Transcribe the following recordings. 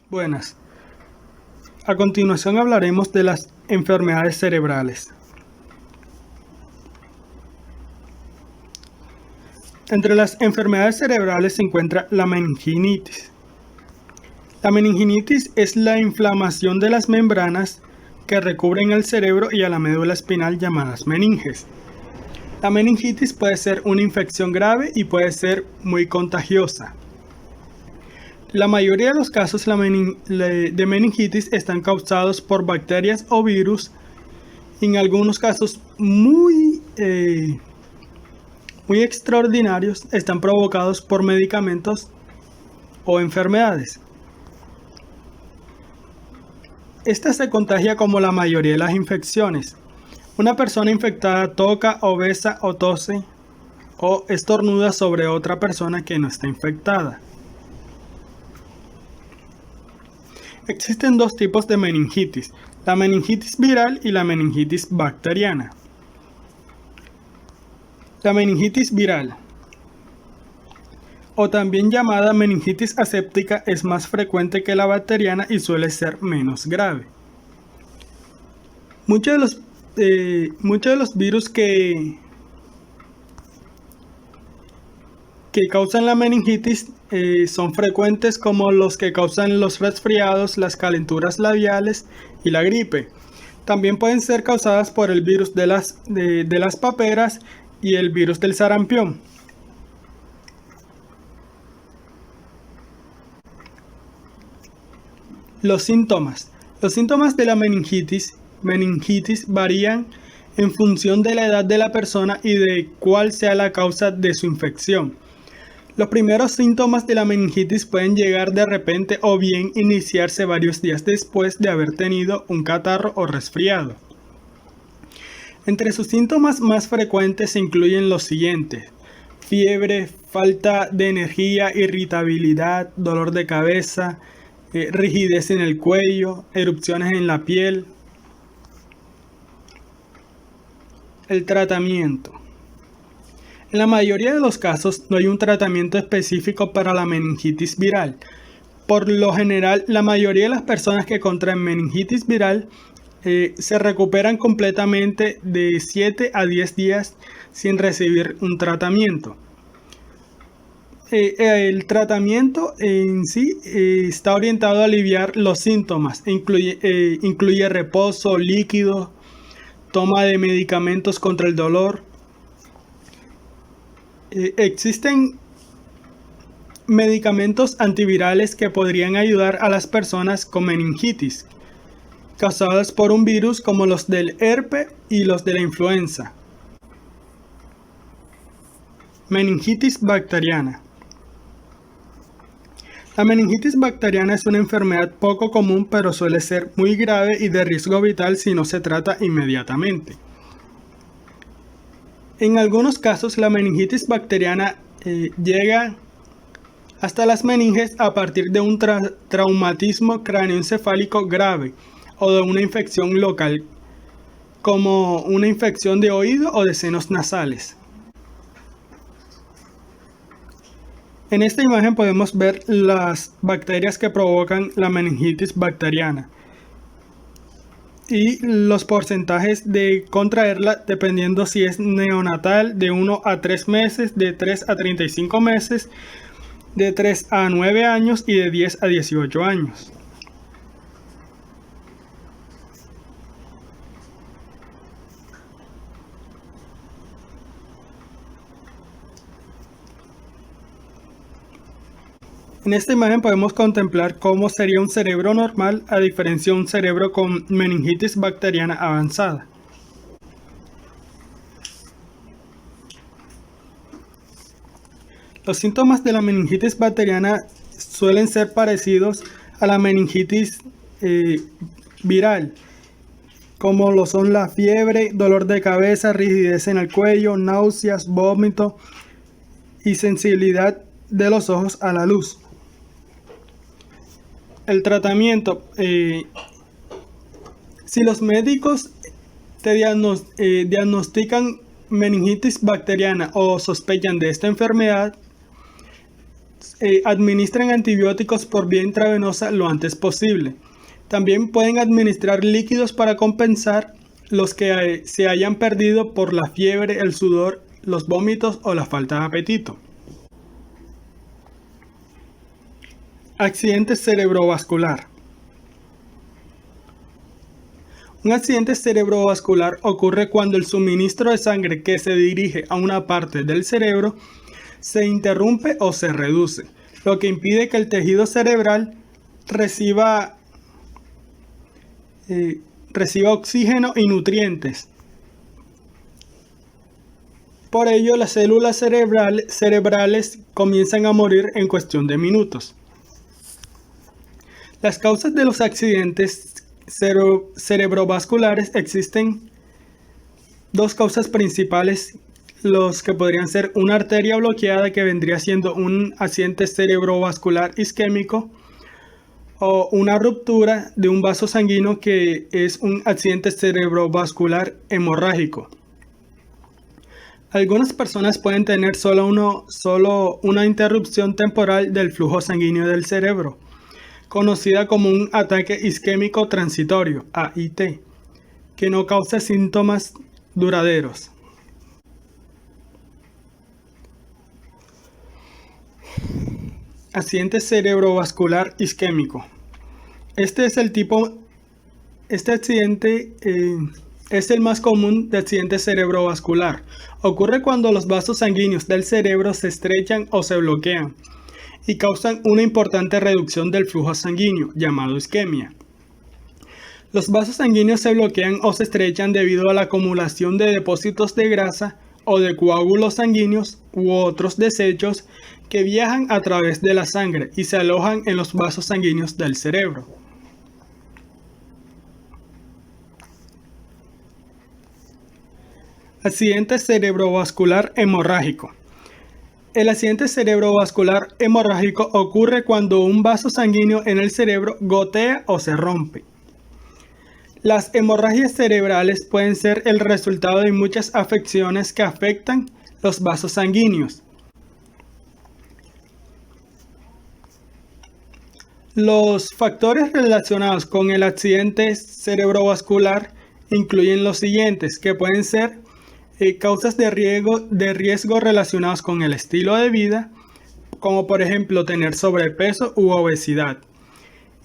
Buenas. A continuación hablaremos de las enfermedades cerebrales. Entre las enfermedades cerebrales se encuentra la meningitis. La meningitis es la inflamación de las membranas que recubren el cerebro y a la médula espinal llamadas meninges. La meningitis puede ser una infección grave y puede ser muy contagiosa. La mayoría de los casos de meningitis están causados por bacterias o virus. En algunos casos muy extraordinarios están provocados por medicamentos o enfermedades. Esta se contagia como la mayoría de las infecciones. Una persona infectada toca o besa o tose o estornuda sobre otra persona que no está infectada. Existen dos tipos de meningitis, la meningitis viral y la meningitis bacteriana. La meningitis viral, o también llamada meningitis aséptica, es más frecuente que la bacteriana y suele ser menos grave. Muchos de los virus que causan la meningitis son frecuentes, como los que causan los resfriados, las calenturas labiales y la gripe. También pueden ser causadas por el virus de las paperas y el virus del sarampión. Los síntomas. Los síntomas de la meningitis varían en función de la edad de la persona y de cuál sea la causa de su infección. Los primeros síntomas de la meningitis pueden llegar de repente o bien iniciarse varios días después de haber tenido un catarro o resfriado. Entre sus síntomas más frecuentes se incluyen los siguientes: fiebre, falta de energía, irritabilidad, dolor de cabeza, rigidez en el cuello, erupciones en la piel. El tratamiento. En la mayoría de los casos no hay un tratamiento específico para la meningitis viral. Por lo general, la mayoría de las personas que contraen meningitis viral se recuperan completamente de 7 a 10 días sin recibir un tratamiento. El tratamiento en sí está orientado a aliviar los síntomas. Incluye reposo, líquido, toma de medicamentos contra el dolor. Existen medicamentos antivirales que podrían ayudar a las personas con meningitis causadas por un virus, como los del herpes y los de la influenza. Meningitis bacteriana. La meningitis bacteriana es una enfermedad poco común, pero suele ser muy grave y de riesgo vital si no se trata inmediatamente. En algunos casos, la meningitis bacteriana llega hasta las meninges a partir de un traumatismo cráneoencefálico grave o de una infección local, como una infección de oído o de senos nasales. En esta imagen podemos ver las bacterias que provocan la meningitis bacteriana y los porcentajes de contraerla dependiendo si es neonatal, de 1 a 3 meses, de 3 a 35 meses, de 3 a 9 años y de 10 a 18 años. En esta imagen podemos contemplar cómo sería un cerebro normal a diferencia de un cerebro con meningitis bacteriana avanzada. Los síntomas de la meningitis bacteriana suelen ser parecidos a la meningitis viral, como lo son la fiebre, dolor de cabeza, rigidez en el cuello, náuseas, vómito y sensibilidad de los ojos a la luz. El tratamiento. Si los médicos te diagnostican meningitis bacteriana o sospechan de esta enfermedad, administren antibióticos por vía intravenosa lo antes posible. También pueden administrar líquidos para compensar los que se hayan perdido por la fiebre, el sudor, los vómitos o la falta de apetito. Accidente cerebrovascular. Un accidente cerebrovascular ocurre cuando el suministro de sangre que se dirige a una parte del cerebro se interrumpe o se reduce, lo que impide que el tejido cerebral reciba oxígeno y nutrientes. Por ello, las células cerebrales comienzan a morir en cuestión de minutos. Las causas de los accidentes cerebrovasculares: existen dos causas principales, los que podrían ser una arteria bloqueada, que vendría siendo un accidente cerebrovascular isquémico, o una ruptura de un vaso sanguíneo, que es un accidente cerebrovascular hemorrágico. Algunas personas pueden tener solo una interrupción temporal del flujo sanguíneo del cerebro, conocida como un ataque isquémico transitorio, AIT, que no causa síntomas duraderos. Accidente cerebrovascular isquémico. Este accidente es el más común de accidente cerebrovascular. Ocurre cuando los vasos sanguíneos del cerebro se estrechan o se bloquean y causan una importante reducción del flujo sanguíneo, llamado isquemia. Los vasos sanguíneos se bloquean o se estrechan debido a la acumulación de depósitos de grasa o de coágulos sanguíneos u otros desechos que viajan a través de la sangre y se alojan en los vasos sanguíneos del cerebro. Accidente cerebrovascular hemorrágico. El accidente cerebrovascular hemorrágico ocurre cuando un vaso sanguíneo en el cerebro gotea o se rompe. Las hemorragias cerebrales pueden ser el resultado de muchas afecciones que afectan los vasos sanguíneos. Los factores relacionados con el accidente cerebrovascular incluyen los siguientes, que pueden ser causas de riesgo relacionadas con el estilo de vida, como por ejemplo tener sobrepeso u obesidad,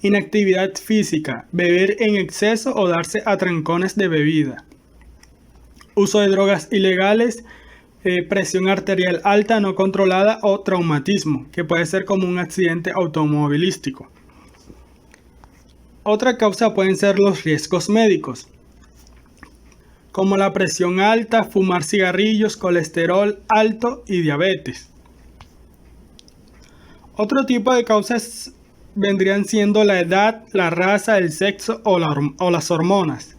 inactividad física, beber en exceso o darse a trancones de bebida, uso de drogas ilegales, presión arterial alta no controlada o traumatismo, que puede ser como un accidente automovilístico. Otra causa pueden ser los riesgos médicos, como la presión alta, fumar cigarrillos, colesterol alto y diabetes. Otro tipo de causas vendrían siendo la edad, la raza, el sexo o las hormonas.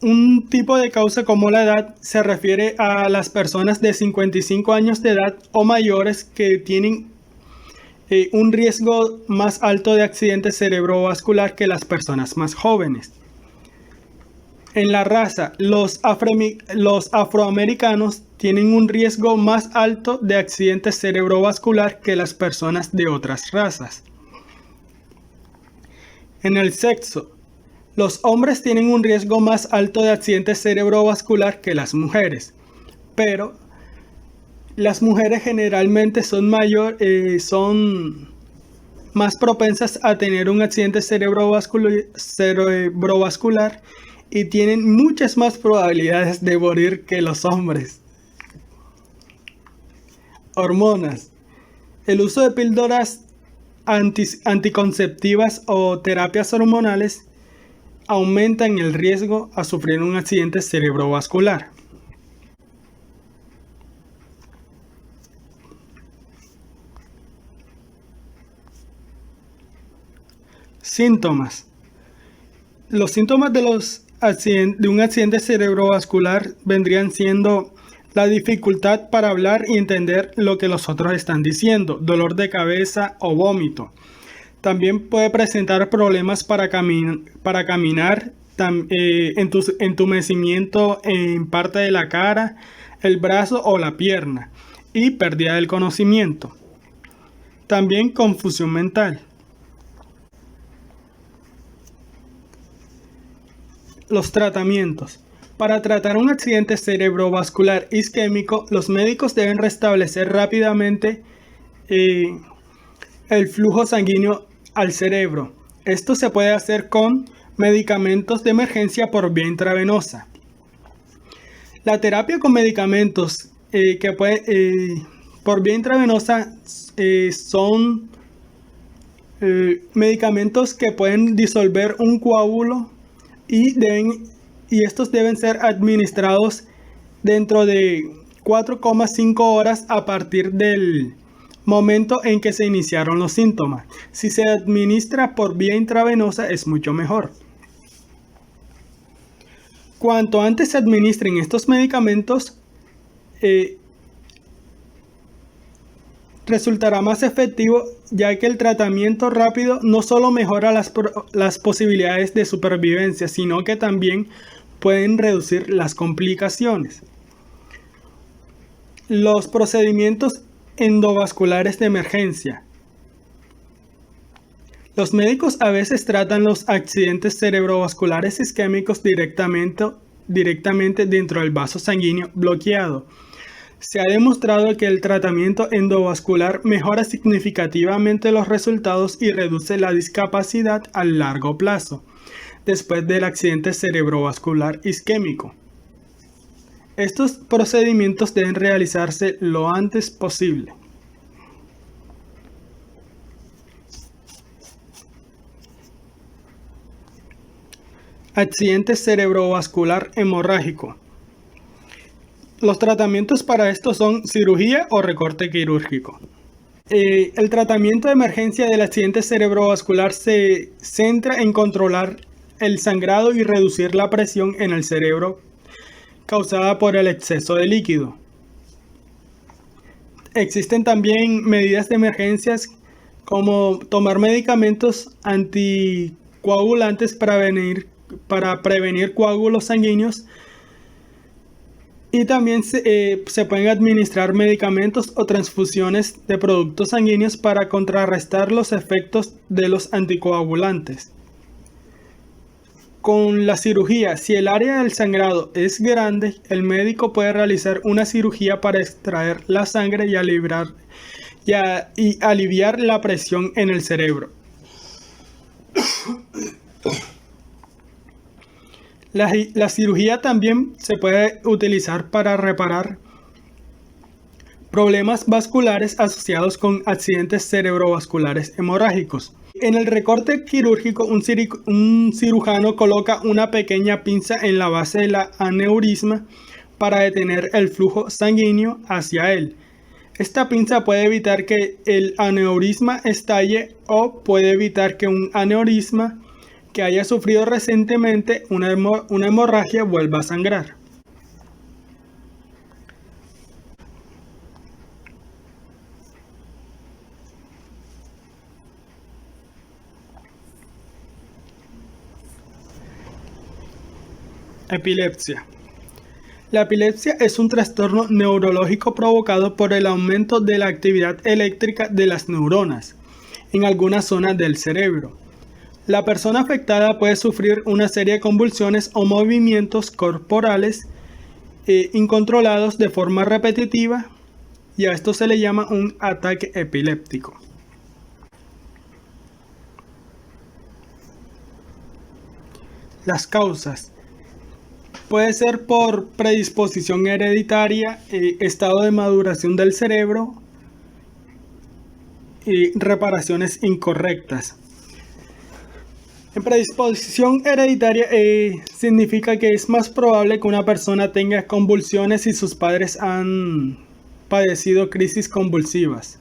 Un tipo de causa como la edad se refiere a las personas de 55 años de edad o mayores que tienen un riesgo más alto de accidente cerebrovascular que las personas más jóvenes. En la raza, los afroamericanos tienen un riesgo más alto de accidente cerebrovascular que las personas de otras razas. En el sexo, los hombres tienen un riesgo más alto de accidente cerebrovascular que las mujeres, pero las mujeres generalmente son más propensas a tener un accidente cerebrovascular y tienen muchas más probabilidades de morir que los hombres. Hormonas. El uso de píldoras anticonceptivas o terapias hormonales aumentan el riesgo a sufrir un accidente cerebrovascular. Síntomas. Los síntomas de un accidente cerebrovascular vendrían siendo la dificultad para hablar y entender lo que los otros están diciendo, dolor de cabeza o vómito. También puede presentar problemas para caminar, entumecimiento en parte de la cara, el brazo o la pierna y pérdida del conocimiento. También confusión mental. Los tratamientos. Para tratar un accidente cerebrovascular isquémico, los médicos deben restablecer rápidamente el flujo sanguíneo al cerebro. Esto se puede hacer con medicamentos de emergencia por vía intravenosa. La terapia con medicamentos por vía intravenosa son medicamentos que pueden disolver un coágulo y estos deben ser administrados dentro de 4,5 horas a partir del momento en que se iniciaron los síntomas. Si se administra por vía intravenosa es mucho mejor. Cuanto antes se administren estos medicamentos, resultará más efectivo, ya que el tratamiento rápido no solo mejora las posibilidades de supervivencia, sino que también pueden reducir las complicaciones. Los procedimientos endovasculares de emergencia. Los médicos a veces tratan los accidentes cerebrovasculares isquémicos directamente dentro del vaso sanguíneo bloqueado. Se ha demostrado que el tratamiento endovascular mejora significativamente los resultados y reduce la discapacidad a largo plazo después del accidente cerebrovascular isquémico. Estos procedimientos deben realizarse lo antes posible. Accidente cerebrovascular hemorrágico. Los tratamientos para esto son cirugía o recorte quirúrgico. El tratamiento de emergencia del accidente cerebrovascular se centra en controlar el sangrado y reducir la presión en el cerebro causada por el exceso de líquido. Existen también medidas de emergencias como tomar medicamentos anticoagulantes para prevenir coágulos sanguíneos, y también se pueden administrar medicamentos o transfusiones de productos sanguíneos para contrarrestar los efectos de los anticoagulantes. Con la cirugía, si el área del sangrado es grande, el médico puede realizar una cirugía para extraer la sangre y aliviar la presión en el cerebro. La cirugía también se puede utilizar para reparar problemas vasculares asociados con accidentes cerebrovasculares hemorrágicos. En el recorte quirúrgico, un cirujano coloca una pequeña pinza en la base del aneurisma para detener el flujo sanguíneo hacia él. Esta pinza puede evitar que el aneurisma estalle o puede evitar que un aneurisma que haya sufrido recientemente una hemorragia vuelva a sangrar. Epilepsia. La epilepsia es un trastorno neurológico provocado por el aumento de la actividad eléctrica de las neuronas en algunas zonas del cerebro. La persona afectada puede sufrir una serie de convulsiones o movimientos corporales incontrolados de forma repetitiva, y a esto se le llama un ataque epiléptico. Las causas. Puede ser por predisposición hereditaria, estado de maduración del cerebro y reparaciones incorrectas. En predisposición hereditaria significa que es más probable que una persona tenga convulsiones si sus padres han padecido crisis convulsivas.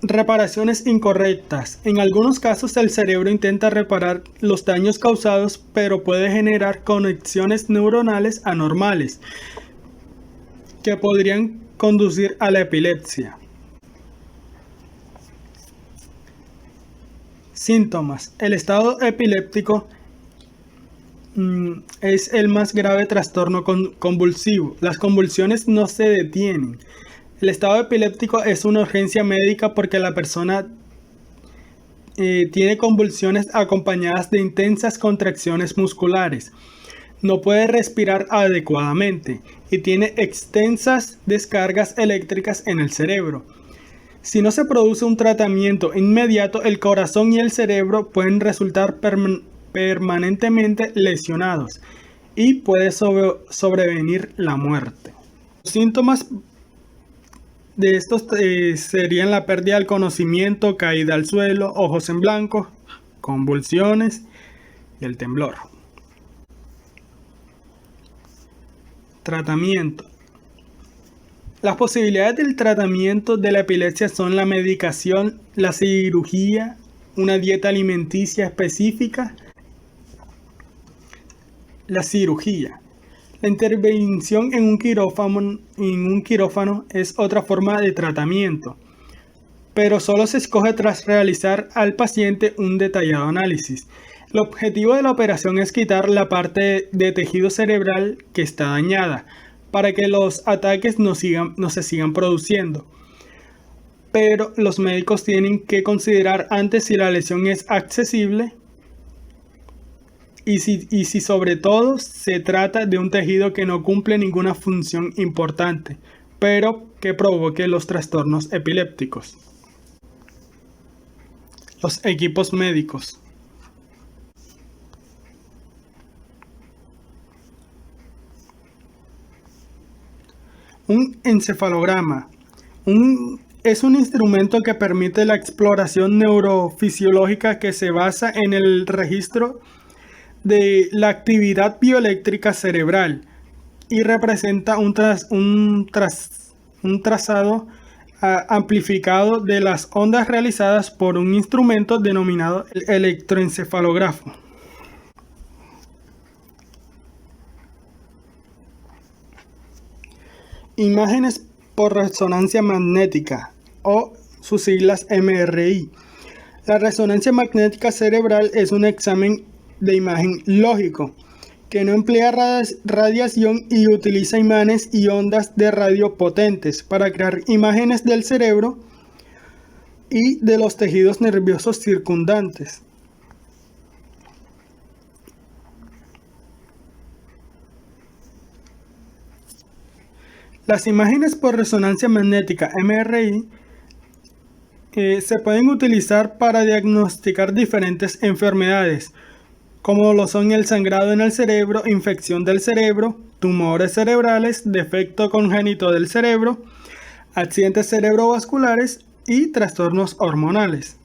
Reparaciones incorrectas. En algunos casos el cerebro intenta reparar los daños causados, pero puede generar conexiones neuronales anormales que podrían conducir a la epilepsia. Síntomas. El estado epiléptico es el más grave trastorno convulsivo. Las convulsiones no se detienen. El estado epiléptico es una urgencia médica porque la persona tiene convulsiones acompañadas de intensas contracciones musculares. No puede respirar adecuadamente y tiene extensas descargas eléctricas en el cerebro. Si no se produce un tratamiento inmediato, el corazón y el cerebro pueden resultar permanentemente lesionados y puede sobrevenir la muerte. Los síntomas de estos serían la pérdida del conocimiento, caída al suelo, ojos en blanco, convulsiones y el temblor. Tratamiento. Las posibilidades del tratamiento de la epilepsia son la medicación, la cirugía, una dieta alimenticia específica. La cirugía. La intervención en un quirófano es otra forma de tratamiento, pero solo se escoge tras realizar al paciente un detallado análisis. El objetivo de la operación es quitar la parte de tejido cerebral que está dañada, para que los ataques no se sigan produciendo. Pero los médicos tienen que considerar antes si la lesión es accesible y si sobre todo se trata de un tejido que no cumple ninguna función importante, pero que provoque los trastornos epilépticos. Los equipos médicos. Un encefalograma es un instrumento que permite la exploración neurofisiológica que se basa en el registro de la actividad bioeléctrica cerebral y representa un trazado amplificado de las ondas realizadas por un instrumento denominado electroencefalógrafo. Imágenes por resonancia magnética, o sus siglas MRI. La resonancia magnética cerebral es un examen de imagen lógico que no emplea radiación y utiliza imanes y ondas de radio potentes para crear imágenes del cerebro y de los tejidos nerviosos circundantes. Las imágenes por resonancia magnética MRI se pueden utilizar para diagnosticar diferentes enfermedades, como lo son el sangrado en el cerebro, infección del cerebro, tumores cerebrales, defecto congénito del cerebro, accidentes cerebrovasculares y trastornos hormonales.